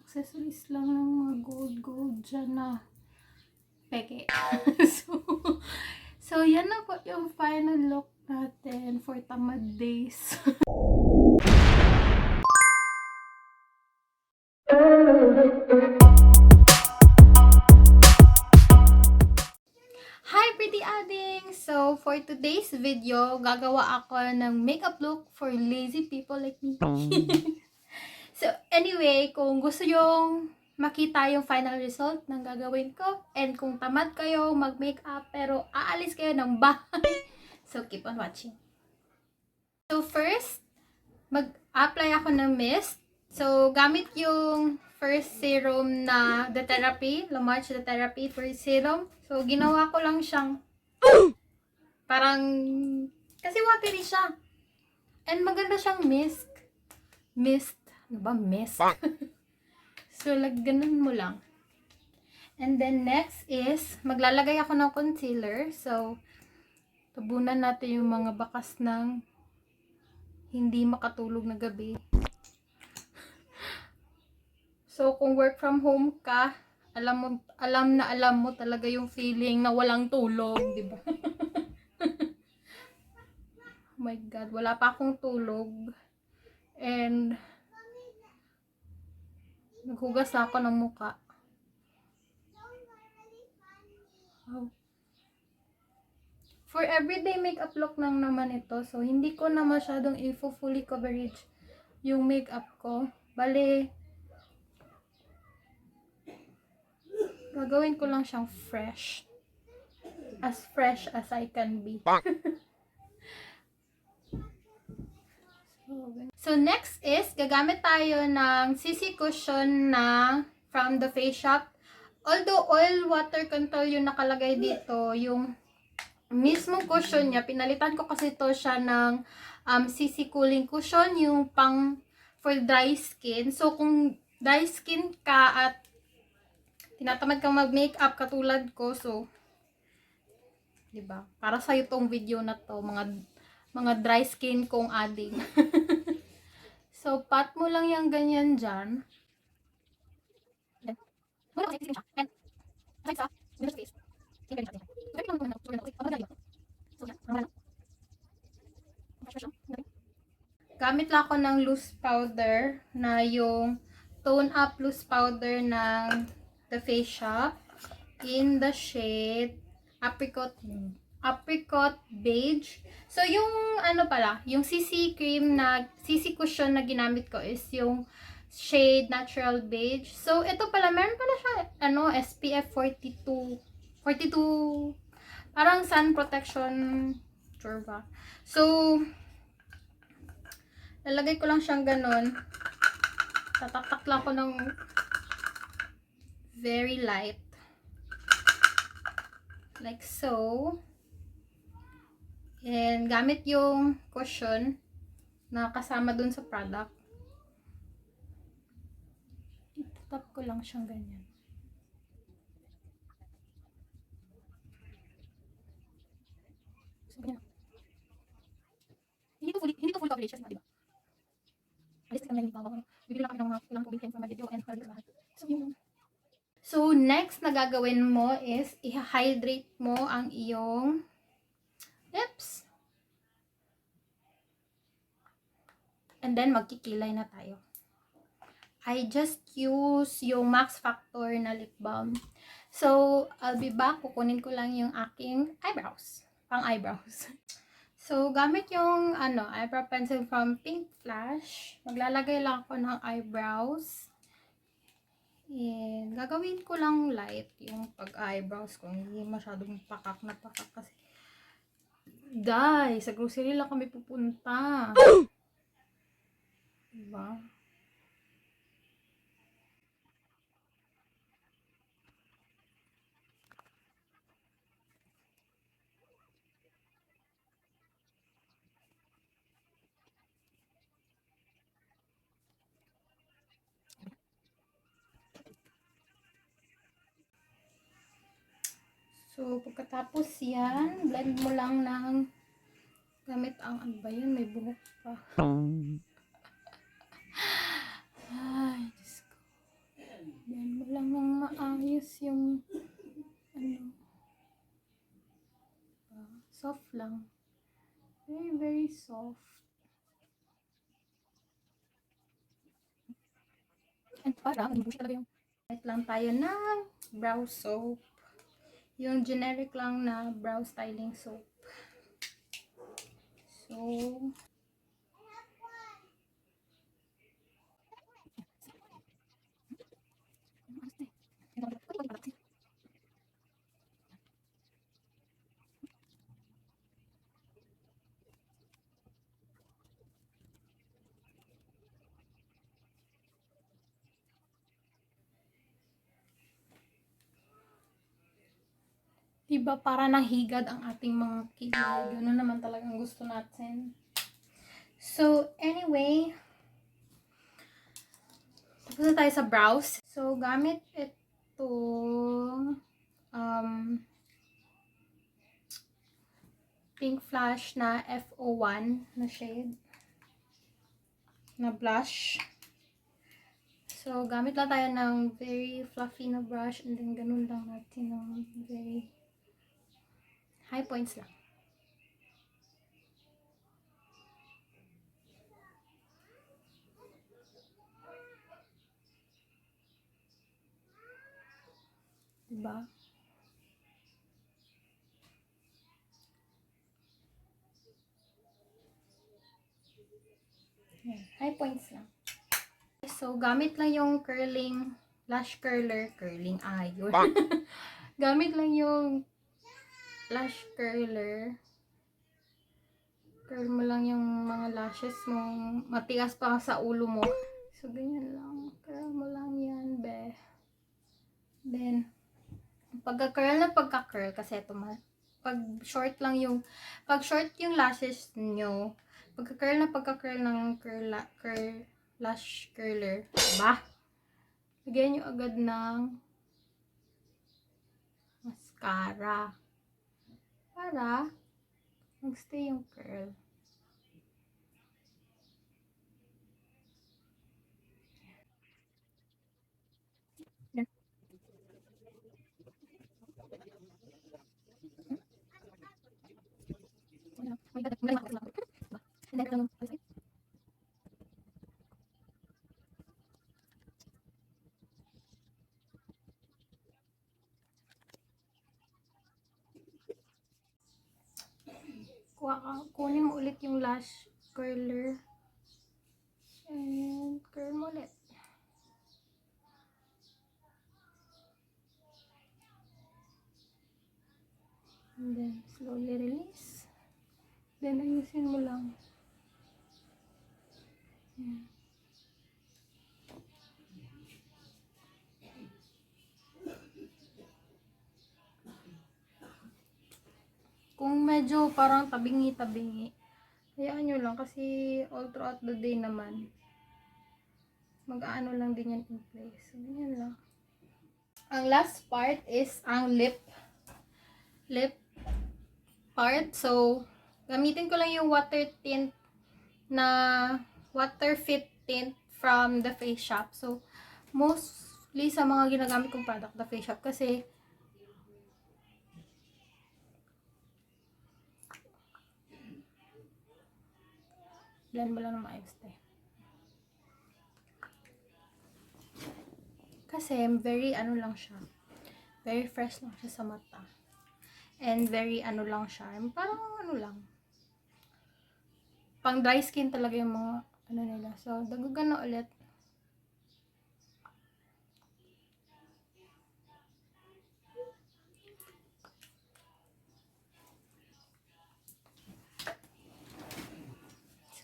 accessories lang ng mga gold dyan na peke. so, so, yan na po yung final look natin for tamad days. Hi pretty ading! So, for today's video, gagawa ako ng makeup look for lazy people like me. So, anyway, kung gusto yung makita yung final result ng gagawin ko, and kung tamad kayo mag-makeup pero aalis kayo ng bahay, so keep on watching. So, first, mag-apply ako ng mist. So, gamit yung first serum na The Therapy, La Marche The Therapy first serum. So, ginawa ko lang siyang parang, kasi watery siya. And maganda siyang mist. Ano ba? Mist? So, ganun mo lang. And then, next is, maglalagay ako ng concealer. So, tabunan natin yung mga bakas ng hindi makatulog na gabi. So, kung work from home ka, alam mo talaga yung feeling na walang tulog, di ba? Oh my God, wala pa akong tulog. And, naghugas na ako ng muka. Oh. For everyday makeup look lang naman ito. So, hindi ko na masyadong fully coverage yung makeup ko. Bale, gagawin ko lang siyang fresh. As fresh as I can be. So, next is, gagamit tayo ng CC cushion na from the Face Shop. Although oil water control yung nakalagay dito, yung mismong cushion niya, pinalitan ko kasi to siya ng CC cooling cushion, yung pang for dry skin. So, kung dry skin ka at tinatamad kang mag-makeup katulad ko, so, diba? Para sa'yo tong video na to, mga dry skin kong ading. So, pat mo lang yung ganyan dyan. Gamit lang ako ng loose powder na yung tone up loose powder ng The Face Shop in the shade apricot beige. So, yung ano pala, yung CC cushion na ginamit ko is yung shade natural beige. So, ito pala, meron pala siya, SPF 42, parang sun protection, sure ba? So, lalagay ko lang siyang ganun. Tataktak lang ko ng very light. Like so. And gamit yung cushion na kasama dun sa product. Tap ko lang siyang ganyan. So, ganyan. Hindi to full coverage, diba? Alis ka lang yung bibili lang kami ng mga ilang tubig from my video and lahat. So, next na gagawin mo is i-hydrate mo ang iyong lips. And then, magkikilay na tayo. I just use yung Max Factor na lip balm. So, I'll be back. Kukunin ko lang yung aking eyebrows. Pang eyebrows. So, gamit yung eyebrow pencil from Pink Flash. Maglalagay lang ako ng eyebrows. And, gagawin ko lang light yung pag-eyebrows ko. Hindi masyadong pakak na pakak kasi. Sa grocery lang kami pupunta. Diba? So, pagkatapos yan, blend mo lang ng gamit ang ano ba yun? May buhok pa. Ay, Diyos ko. matigas yung, ano, soft lang. Very, very soft. And parang, bush talaga yung, kahit lang tayo ng brow soap. Yung generic lang na brow styling soap. So, diba para nahigad ang ating mga kilay. Yun na naman talagang gusto natin. So, anyway, tapos na tayo sa brows. So, gamit ito, pink flash na FO1 na shade, na blush. So, gamit lang tayo ng very fluffy na brush and then ganun lang natin ng very high points lang. Diba? Yan, high points lang. So, gamit lang yung curling lash curler. Curling, yun. Gamit lang yung lash curler. Curl mo lang yung mga lashes mo. Matigas pa sa ulo mo. So, ganyan lang. Curl mo lang yan, be. Then, pagka-curl na pagka-curl, kasi ito pag short yung lashes nyo, pagka-curl na pagka-curl ng lash curler, ba? Lagyan nyo agad ng mascara para magstay yung curl. Kunin mo ulit yung lash curler and curl mo ulit. And then slowly release. Then ayusin mo lang. Yan. Kung medyo parang tabingi-tabingi, hayaan nyo lang kasi all throughout the day naman, mag-aano lang din yan in place. So, ganyan lang. Ang last part is ang lip part. So, gamitin ko lang yung water fit tint from the Face Shop. So, mostly sa mga ginagamit kong product, the Face Shop, kasi blend mo lang ng maayos tayo. Kasi very lang siya. Very fresh lang siya sa mata. And very lang siya. Parang lang. Pang dry skin talaga yung mga nila. So, dagugan na ulit.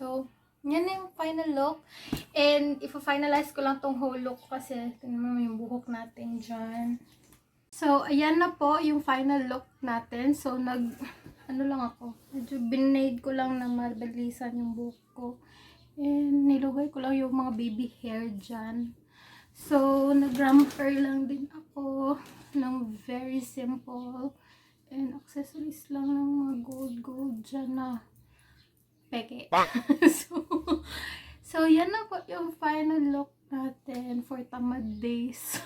So, yan na yung final look. And, if-finalize ko lang tong whole look kasi tingnan mo yung buhok natin dyan. So, ayan na po yung final look natin. So, lang ako. Medyo binade ko lang na mabilisan yung buhok ko. And, nilugay ko lang yung mga baby hair dyan. So, nag-ramper lang din ako ng very simple. And, accessories lang ng mga gold dyan na peke. so, yan na po yung final look natin for tamad days.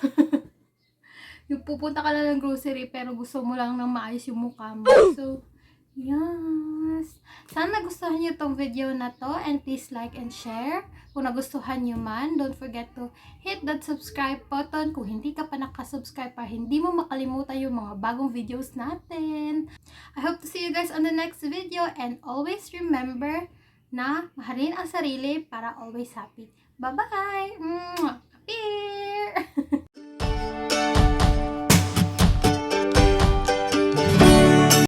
Yung pupunta ka lang ng grocery pero gusto mo lang ng maayos yung mukha mo. So, yes. Sana nagustuhan nyo tong video na to and please like and share. Kung nagustuhan nyo man, don't forget to hit that subscribe button kung hindi ka pa nakasubscribe para hindi mo makalimutan yung mga bagong videos natin. I hope to see you guys on the next video and always remember na mahalin ang sarili para always happy. Bye-bye! Mwah! Appear!